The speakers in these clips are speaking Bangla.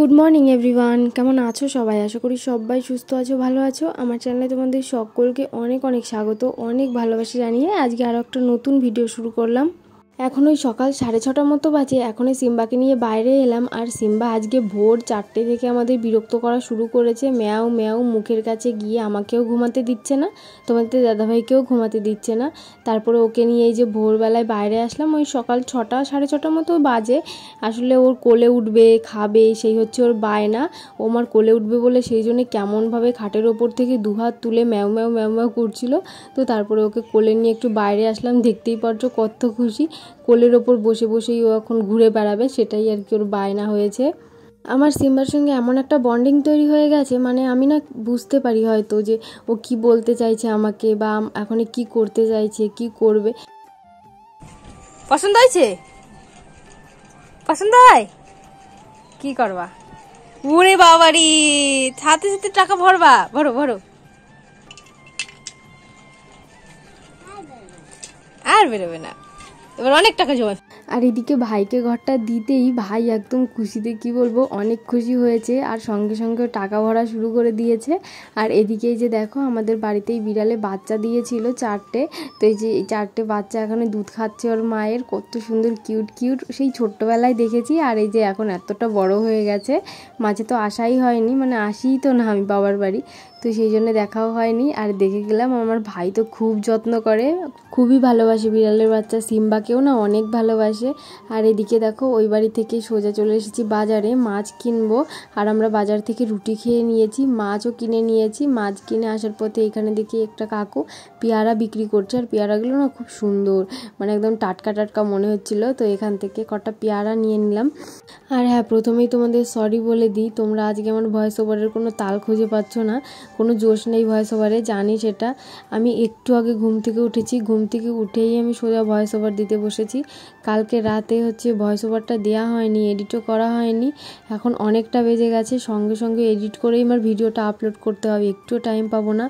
গুড মর্নিং এভরিওয়ান, কেমন আছো সবাই? আশা করি সবাই সুস্থ আছো, ভালো আছো। আমার চ্যানেলে তোমাদের সকলকে অনেক অনেক স্বাগত, অনেক ভালোবাসা জানিয়ে আজকে আরও একটা নতুন ভিডিও শুরু করলাম। এখন ওই সকাল 6:30টার মতো বাজে। এখন ওই সিম্বাকে নিয়ে বাইরে এলাম, আর সিম্বা আজকে ভোর 4টে থেকে আমাদের বিরক্ত করা শুরু করেছে। ম্যাও ম্যাও মুখের কাছে গিয়ে আমাকেও ঘুমাতে দিচ্ছে না, তোমাদের দাদাভাইকেও ঘুমাতে দিচ্ছে না। তারপরে ওকে নিয়ে এই যে ভোরবেলায় বাইরে আসলাম, ওই সকাল 6টা 6:30টার মতো বাজে। আসলে ওর কোলে উঠবে, খাবে, সেই হচ্ছে ওর বায়না। ও আমার কোলে উঠবে বলে সেই জন্য কেমনভাবে খাটের ওপর থেকে দুহাত তুলে ম্যাও ম্যাও ম্যাও ম্যাও করছিল। তো তারপরে ওকে কোলে নিয়ে একটু বাইরে আসলাম। দেখতেই পারছো কত খুশি, কোলের ওপর বসে বসেই ও এখন ঘুরে বেড়াবে, সেটাই আর কি ওর বায়না হয়েছে। আমার সিম্বার সঙ্গে এমন একটা বন্ডিং তৈরি হয়ে গেছে, মানে আমি না বুঝতে পারি হয়তো যে ও কি বলতে চাইছে আমাকে, বা এখন কি করতে চাইছে, কি করবে। পছন্দ হয়েছে? পছন্দ হয়? কি করবা? ওরে বাবারি, হাতে হাতে টাকা ভরবা, ভরো ভরো। আর বেরোবে না, এবার অনেক টাকা জমা। আর এদিকে ভাইকে ঘরটা দিতেই ভাই একদম খুশিতে কি বলবো, অনেক খুশি হয়েছে, আর সঙ্গে সঙ্গে টাকা ভরা শুরু করে দিয়েছে। আর এদিকে এই যে দেখো, আমাদের বাড়িতেই বিড়ালে বাচ্চা দিয়েছিল 4টে। তো এই যে এই 4টে বাচ্চা এখানে দুধ খাচ্ছে ওর মায়ের, কত সুন্দর কিউট কিউট, সেই ছোট্টবেলায় দেখেছি। আর এই যে এখন এতটা বড় হয়ে গেছে, মাঝে তো আসাই হয়নি, মানে আসিই তো না আমি বাবার বাড়ি, তো সেই জন্য দেখাও হয়নি। আর দেখে গেলাম, আমার ভাই তো খুব যত্ন করে, খুবই ভালোবাসে বিড়ালের বাচ্চা। সিম্বাকেও না অনেক ভালোবাসে। আর এদিকে দেখো, ওই বাড়ি থেকে সোজা চলে এসেছি বাজারে, মাছ কিনবো। আর আমরা বাজার থেকে রুটি খেয়ে নিয়েছি, মাছও কিনে নিয়েছি। মাছ কিনে আসার পথে এখানে দেখি একটা কাকু পেয়ারা বিক্রি করছে, আর পেয়ারাগুলো না খুব সুন্দর, মানে একদম টাটকা টাটকা মনে হচ্ছিল। তো এখান থেকে কটা পেয়ারা নিয়ে নিলাম। আর হ্যাঁ, প্রথমেই তোমাদের সরি বলে দিই, তোমরা আজকে আমার ভয়েস ওভারের কোনো তাল খুঁজে পাচ্ছ না, কোনো জোশ নেই ভয়েস ওভারে, জানি সেটা। আমি একটু আগে ঘুম থেকে উঠেছি, ঘুম থেকে উঠেই আমি সোজা ভয়েস ওভার দিতে বসেছি। কালকে রাতে হচ্ছে ভয়েস ওভারটা দেওয়া হয়নি, এডিটও করা হয়নি। এখন অনেকটা বেজে গেছে, সঙ্গে সঙ্গে এডিট করেই আমার ভিডিওটা আপলোড করতে হবে, একটুও টাইম পাবো না।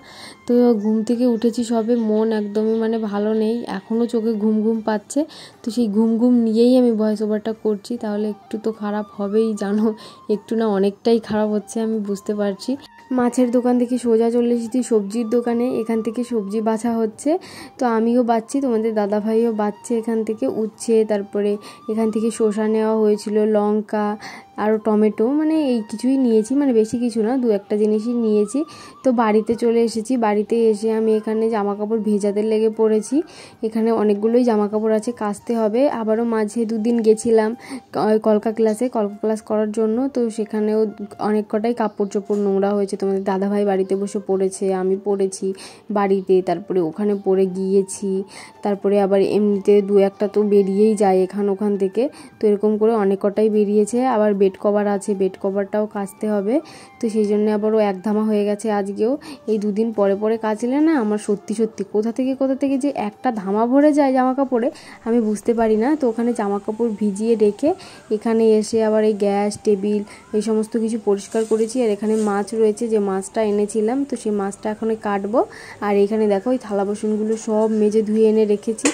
তো ঘুম থেকে উঠেছি সবে, মন একদমই মানে ভালো নেই, এখনও চোখে ঘুম ঘুম পাচ্ছে। তো সেই ঘুম ঘুম নিয়েই আমি ভয়েস ওভারটা করছি, তাহলে একটু তো খারাপ হবেই জানো, একটু না অনেকটাই খারাপ হচ্ছে, আমি বুঝতে পারছি। মাছের দোকান থেকে সোজা চলে এসেছি সবজির দোকানে, এখান থেকে সবজি বাছা হচ্ছে। তো আমিও বাছছি, তোমাদের দাদাভাইও বাছছে এখান থেকে উচ্ছে, তারপরে এখান থেকে শসা নেওয়া হয়েছিল, লঙ্কা, আরও টমেটো, মানে এই কিছুই নিয়েছি, মানে বেশি কিছু না, 2-1টা জিনিসই নিয়েছি। তো বাড়িতে চলে এসেছি, বাড়িতে এসে আমি এখানে জামা কাপড় ভেজাতে লেগে পড়েছি। এখানে অনেকগুলোই জামা কাপড় আছে, কাচতে হবে। আবারও মাঝে 2 দিন গেছিলাম কলকা ক্লাস করার জন্য, তো সেখানেও অনেক কটাই কাপড় চোপড় নোংরা হয়েছে। তোমাদের দাদাভাই বাড়িতে বসে পড়েছে, আমি পড়েছি বাড়িতে, তারপরে ওখানে পড়ে গিয়েছি, তারপরে আবার এমনিতে 2-1টা তো বেরিয়েই যায় ওখান থেকে। তো এরকম করে অনেক কটাই বেরিয়েছে। আবার বেড কভার আছে, বেড কভারটাও কাচতে হবে। তো সেই জন্য আবারও একধামা হয়ে গেছে আজকেও। এই 2 দিন পরে পরে কাচলে না আমার সত্যি সত্যি কোথা থেকে যে একটা ধামা ভরে যায় জামা কাপড়ে, আমি বুঝতে পারি না। তো ওখানে জামা কাপড় ভিজিয়ে রেখে এখানে এসে আবার এই গ্যাস টেবিল এই সমস্ত কিছু পরিষ্কার করেছি। আর এখানে মাছ রয়েছে, যে মাছটা এনেছিলাম, তো সেই মাছটা এখন কাটবো। আর এখানে দেখো ওই থালা বাসনগুলো সব মেজে ধুয়ে এনে রেখেছি,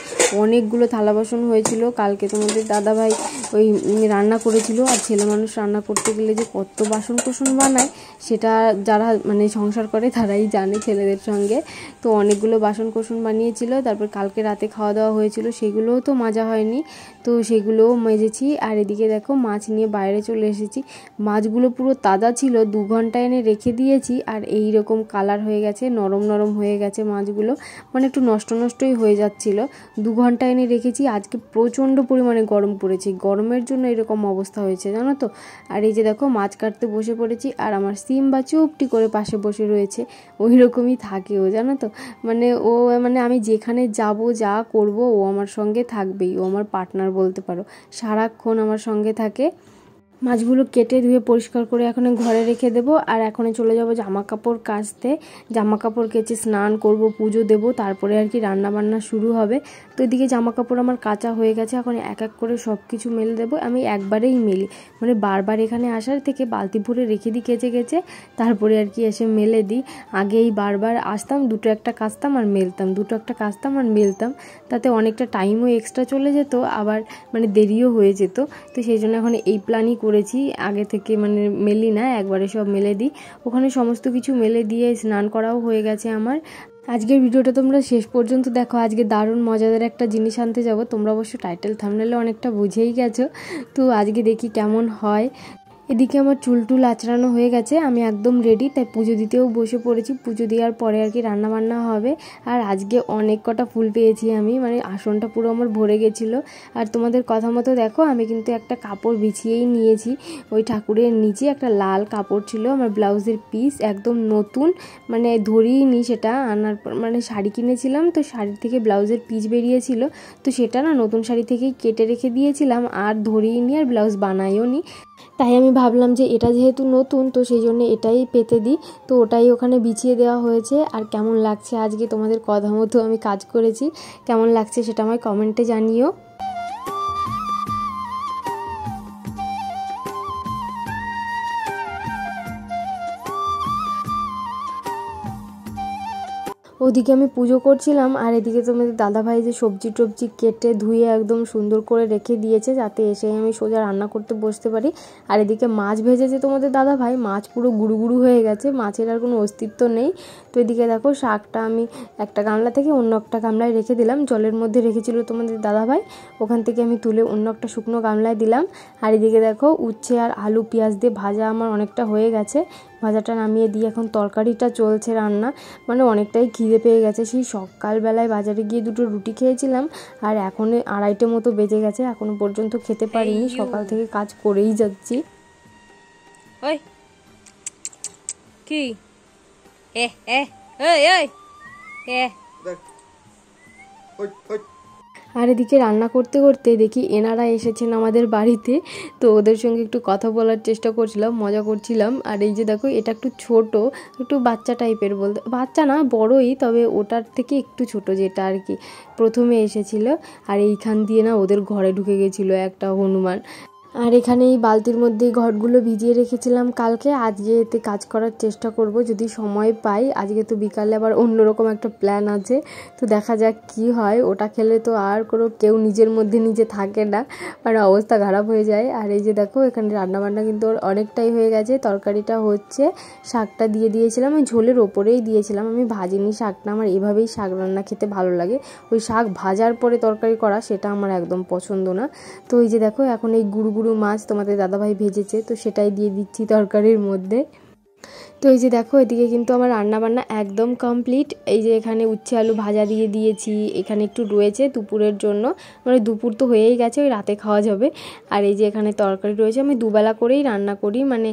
অনেকগুলো থালা বাসন হয়েছিল। কালকে তোমাদের দাদাভাই ওই রান্না করেছিল, আর ছেলে মানুষ রান্না করতে গেলে যে কত বাসন কোসন বানায়, সেটা যারা মানে সংসার করে তারাই জানে ছেলেদের সঙ্গে। তো অনেকগুলো বাসন কোসন বানিয়েছিল। তারপর কালকে রাতে খাওয়া দাওয়া হয়েছিল, সেগুলোও তো মাজা হয়নি, তো সেগুলোও মেজেছি। আর এদিকে দেখো মাছ নিয়ে বাইরে চলে এসেছি, মাছগুলো পুরো তাজা ছিল, 2 ঘন্টা এনে রেখে দিয়েছি, আর এই রকম কালার হয়ে গেছে, নরম নরম হয়ে গেছে মাছগুলো, মানে একটু নষ্টই হয়ে যাচ্ছিল। 2 ঘন্টা এনে রেখেছি। আজকে প্রচণ্ড পরিমাণে গরম পড়েছে, গরমের জন্য এরকম অবস্থা হয়েছে জানো তো। আর এই যে দেখো মাছ কাটতে বসে পড়েছি, আর আমার সিম্বা চুপটি করে পাশে বসে রয়েছে, ওই রকমই থাকে ও জানো তো। মানে ও মানে আমি যেখানে যাব যা করব ও আমার সঙ্গে থাকবেই, ও আমার পার্টনার বলতে পারো, সারাক্ষণ আমার সঙ্গে থাকে। মাছগুলো কেটে ধুয়ে পরিষ্কার করে এখন ঘরে রেখে দেবো। আর এখন চলে যাব জামা কাপড় কাচতে, জামা কাপড় কেচে স্নান করব, পুজো দেবো, তারপরে আর কি রান্না বান্না শুরু হবে। তো এদিকে জামা কাপড় আমার কাচা হয়ে গেছে, এখন এক এক করে সব কিছু মেলে দেবো। আমি একবারেই মেলি, মানে বারবার এখানে আসার থেকে বালতি ভরে রেখে দিই কেচে তারপরে আর কি এসে মেলে দিই। আগেই বারবার আসতাম, 2-1টা কাচতাম আর মেলতাম, 2-1টা কাচতাম আর মেলতাম, তাতে অনেকটা টাইমও এক্সট্রা চলে যেত, আবার মানে দেরিও হয়ে যেত। তো সেই জন্য এখন এই প্ল্যানই পড়েছি, আগে থেকে মানে মেলি না, একবারে সব মেলে দিই। ওখানে সমস্ত কিছু মেলে দিয়ে স্নান করাও হয়ে গেছে আমার। আজকের ভিডিওটা তোমরা শেষ পর্যন্ত দেখো, আজকে দারুণ মজাদার একটা জিনিস আনতে যাব। তোমরা অবশ্য টাইটেল থাম্বনেলে অনেকটা বুঝেই গেছো, তো আজকে দেখি কেমন হয়। এদিকে আমার চুল টুল আঁচড়ানো হয়ে গেছে, আমি একদম রেডি, তাই পুজো দিতেও বসে পড়েছি। পুজো দেওয়ার পরে আর কি রান্নাবান্না হবে। আর আজকে অনেক কটা ফুল পেয়েছি আমি, মানে আসনটা পুরো আমার ভরে গেছিলো। আর তোমাদের কথা মতো দেখো, আমি কিন্তু একটা কাপড় বিছিয়েই নিয়েছি। ওই ঠাকুরের নিচে একটা লাল কাপড় ছিল, আমার ব্লাউজের পিস একদম নতুন, মানে ধরিয়ে নি সেটা আনার পর, মানে শাড়ি কিনেছিলাম তো শাড়ির থেকে ব্লাউজের পিস বেরিয়েছিল, তো সেটা না নতুন শাড়ি থেকেই কেটে রেখে দিয়েছিলাম, আর ধরিয়ে নি আর ব্লাউজ বানাইও নি। তাই আমি ভাবলাম যে এটা যেহেতু নতুন, তো সেই জন্য এটাই পেতে দিই, তো ওটাই ওখানে বিছিয়ে দেওয়া হয়েছে। আর কেমন লাগছে আজকে তোমাদের কথা মতো আমি কাজ করেছি, কেমন লাগছে সেটা আমায় কমেন্টে জানিও। ওদিকে আমি পুজো করছিলাম, আর এদিকে তোমাদের দাদাভাই যে সবজি টবজি কেটে ধুয়ে একদম সুন্দর করে রেখে দিয়েছে, যাতে এসে আমি সোজা রান্না করতে বসতে পারি। আর এদিকে মাছ ভেজেছে তোমাদের দাদাভাই, মাছ পুরো গুঁড়ো গুঁড়ো হয়ে গেছে, মাছের আর কোনো অস্তিত্ব নেই। তো এদিকে দেখো শাকটা আমি একটা গামলা থেকে অন্য একটা গামলায় রেখে দিলাম, জলের মধ্যে রেখেছিল তোমাদের দাদাভাই, ওখান থেকে আমি তুলে অন্য একটা শুকনো গামলায় দিলাম। আর এদিকে দেখো উচ্ছে আর আলু পেঁয়াজ দিয়ে ভাজা আমার অনেকটা হয়ে গেছে, ভাজাটা নামিয়ে দিয়ে এখন তরকারিটা চলছে রান্না। মানে অনেকটাই খিদে পেয়ে গেছে, সেই সকালবেলায় বাজারে গিয়ে দুটো রুটি খেয়েছিলাম, আর এখন 2:30 মতো বেজে গেছে, এখনো পর্যন্ত খেতে পারিনি, সকাল থেকে কাজ করেই যাচ্ছি। ওই কি এ এ ওই ওই এ আর এদিকে রান্না করতে করতে দেখি এনারা এসেছেন আমাদের বাড়িতে, তো ওদের সঙ্গে একটু কথা বলার চেষ্টা করছিলাম, মজা করছিলাম। আর এই যে দেখো এটা একটু ছোট, একটু বাচ্চা টাইপের, বলতে বাচ্চা না বড়ই, তবে ওটার থেকে একটু ছোট, যেটা আর কি প্রথমে এসেছিল। আর এইখান দিয়ে না ওদের ঘরে ঢুকে গেছিলো একটা হনুমান। আর এখানে এই বালতির মধ্যে ঘটগুলো ভিজিয়ে রেখেছিলাম কালকে, আজকে এতে কাজ করার চেষ্টা করব যদি সময় পাই। আজকে তো বিকালে আবার অন্যরকম একটা প্ল্যান আছে, তো দেখা যাক কি হয়। ওটা খেলে তো আর কোনো কেউ নিজের মধ্যে নিজে থাকে না, মানে অবস্থা খারাপ হয়ে যায়। আর এই যে দেখো এখানে রান্নাবান্না কিন্তু অনেকটাই হয়ে গেছে, তরকারিটা হচ্ছে, শাকটা দিয়ে দিয়েছিলাম, ওই ঝোলের ওপরেই দিয়েছিলাম, আমি ভাজিনি শাকটা, আমার এভাবেই শাক রান্না খেতে ভালো লাগে। ওই শাক ভাজার পরে তরকারি করা সেটা আমার একদম পছন্দ না। তো এই যে দেখো এখন এই গুঁড়ো মাছ তোমাদের দাদাভাই ভেজেছে, তো সেটাই দিয়ে দিচ্ছি তরকারির মধ্যে। তো এই যে দেখো এদিকে কিন্তু আমার রান্নাবান্না একদম কমপ্লিট। এই যে এখানে উচ্ছে আলু ভাজা দিয়ে দিয়েছি, এখানে একটু রয়েছে দুপুরের জন্য, মানে দুপুর তো হয়েই গেছে, ওই রাতে খাওয়া যাবে। আর এই যে এখানে তরকারি রয়েছে, আমি দুবেলা করেই রান্না করি, মানে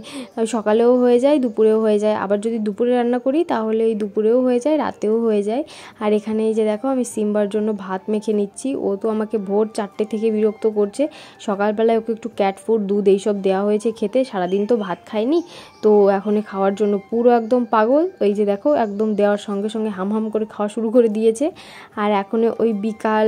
সকালেও হয়ে যায় দুপুরেও হয়ে যায়, আবার যদি দুপুরে রান্না করি তাহলে এই দুপুরেও হয়ে যায় রাতেও হয়ে যায়। আর এখানে এই যে দেখো আমি সিম্বার জন্য ভাত মেখে নিচ্ছি, ও তো আমাকে ভোর 4টে থেকে বিরক্ত করছে। সকালবেলায় ওকে একটু ক্যাট ফুড দুধ এইসব দেওয়া হয়েছে খেতে, সারাদিন তো ভাত খায়নি, তো এখন খাওয়ার জন্য পুরো একদম পাগল। ওই যে দেখো একদম দেওয়ার সঙ্গে সঙ্গে হাম করে খাওয়া শুরু করে দিয়েছে। আর এখন ওই বিকাল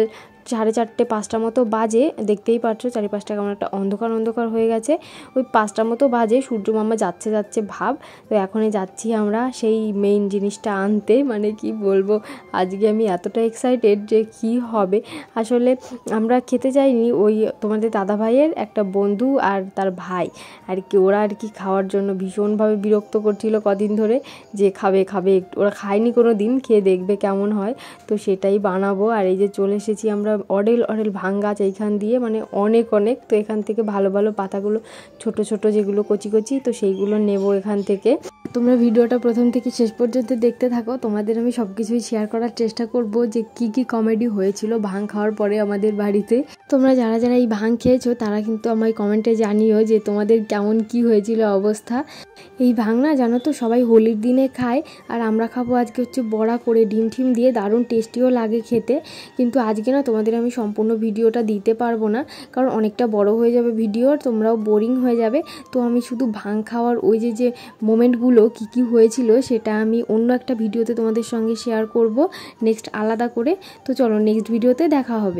4:30 5টা মতো বাজে, দেখতেই পাচ্ছ চারিপাশটা কেমন একটা অন্ধকার অন্ধকার হয়ে গেছে। ওই 5টা মতো বাজে, সূর্য মামা যাচ্ছে ভাব। তো এখনই যাচ্ছি আমরা সেই মেইন জিনিসটা আনতে, মানে কি বলবো, আজকে আমি এতটা এক্সাইটেড যে কি হবে। আসলে আমরা খেতে যাইনি, ওই তোমাদের দাদাভাইয়ের একটা বন্ধু আর তার ভাই আর কি, ওরা আর কি খাওয়ার জন্য ভীষণভাবে বিরক্ত করছিল কদিন ধরে, যে খাবে একটু, ওরা খায়নি কোনো দিন, খেয়ে দেখবে কেমন হয়, তো সেটাই বানাবো। আর এই যে চলে এসেছি আমরা অডেল ভাং গাছ এইখান দিয়ে, মানে অনেক, তো এখান থেকে ভালো পাতাগুলো ছোট যেগুলো কচি, তো সেইগুলো নেব এখান থেকে। তোমরা ভিডিওটা প্রথম থেকে শেষ পর্যন্ত দেখতে থাকো, তোমাদের আমি সব কিছুই শেয়ার করার চেষ্টা করব যে কি কমেডি হয়েছিল ভাং খাওয়ার পরে আমাদের বাড়িতে। তোমরা যারা এই ভাং খেয়েছো তারা কিন্তু আমায় কমেন্টে জানিও যে তোমাদের কেমন কি হয়েছিল অবস্থা। এই ভাং না জানো তো সবাই হোলির দিনে খায়, আর আমরা খাবো আজকে হচ্ছে বড়া করে ডিম দিয়ে, দারুণ টেস্টিও লাগে খেতে। কিন্তু আজকে না তোমাদের আমি সম্পূর্ণ ভিডিওটা দিতে পারবো না, কারণ অনেকটা বড় হয়ে যাবে ভিডিও, তোমরাও বোরিং হয়ে যাবে। তো আমি শুধু ভাং খাওয়ার ওই যে মোমেন্টগুলো কি হয়েছিল সেটা আমি অন্য একটা ভিডিওতে তোমাদের সঙ্গে শেয়ার করব নেক্সট আলাদা করে। তো চলো নেক্সট ভিডিওতে দেখা হবে।